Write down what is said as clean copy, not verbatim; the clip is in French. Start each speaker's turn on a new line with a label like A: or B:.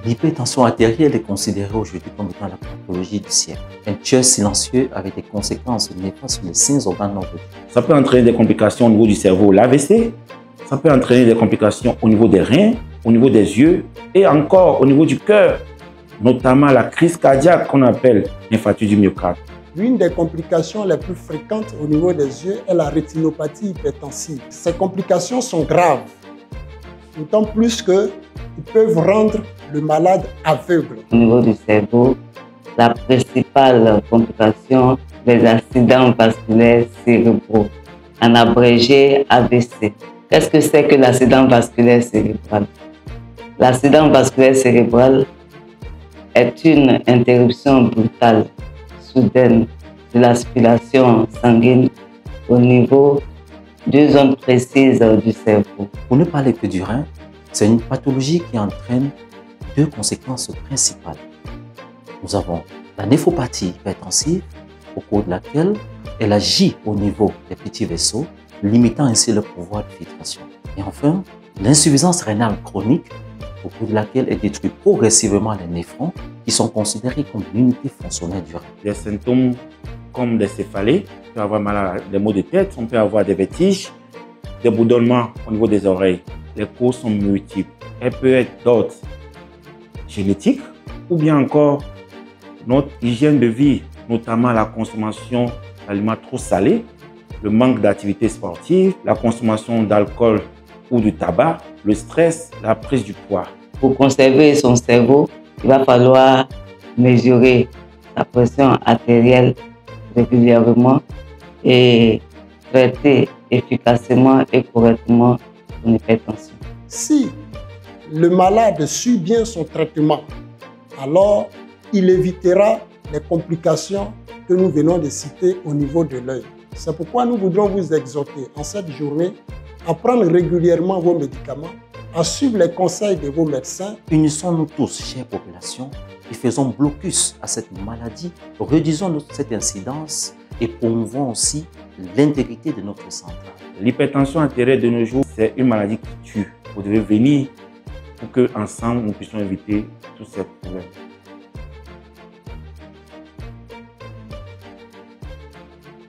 A: L'hypertension artérielle est considérée aujourd'hui comme étant la pathologie du siècle. Un tueur silencieux avec des conséquences néfastes sur les 5 organes non reliés.
B: Ça peut entraîner des complications au niveau du cerveau, l'AVC. Ça peut entraîner des complications au niveau des reins, au niveau des yeux et encore au niveau du cœur, notamment la crise cardiaque qu'on appelle infarctus du myocarde.
C: L'une des complications les plus fréquentes au niveau des yeux est la rétinopathie hypertensive. Ces complications sont graves, d'autant plus qu'ils peuvent rendre le malade aveugle.
D: Au niveau du cerveau, la principale complication, les accidents vasculaires cérébraux, en abrégé AVC. Qu'est-ce que c'est que l'accident vasculaire cérébral? L'accident vasculaire cérébral est une interruption brutale, soudaine, de la circulation sanguine au niveau d'une zone précise du cerveau.
A: Pour ne parler que du rein, c'est une pathologie qui entraîne deux conséquences principales. Nous avons la néphropathie hypertensive, au cours de laquelle elle agit au niveau des petits vaisseaux, limitant ainsi le pouvoir de filtration. Et enfin, l'insuffisance rénale chronique, au cours de laquelle elle détruit progressivement les néphrons, qui sont considérés comme l'unité fonctionnelle du rein.
B: Des symptômes comme des céphalées, on peut avoir mal à des maux de tête, on peut avoir des vertiges, des bourdonnements au niveau des oreilles. Les causes sont multiples. Elles peuvent être d'ordre génétique ou bien encore notre hygiène de vie, notamment la consommation d'aliments trop salés, le manque d'activité sportive, la consommation d'alcool ou de tabac, le stress, la prise du poids.
D: Pour conserver son cerveau, il va falloir mesurer la pression artérielle régulièrement et traiter efficacement et correctement son hypertension.
C: Si le malade suit bien son traitement, alors il évitera les complications que nous venons de citer au niveau de l'œil. C'est pourquoi nous voudrons vous exhorter en cette journée à prendre régulièrement vos médicaments, à suivre les conseils de vos médecins.
A: Unissons-nous tous, chère population, et faisons blocus à cette maladie, réduisons cette incidence et promouvons aussi l'intégrité de notre santé.
B: L'hypertension artérielle de nos jours, c'est une maladie qui tue. Vous devez venir pour qu'ensemble nous puissions éviter tous ces problèmes.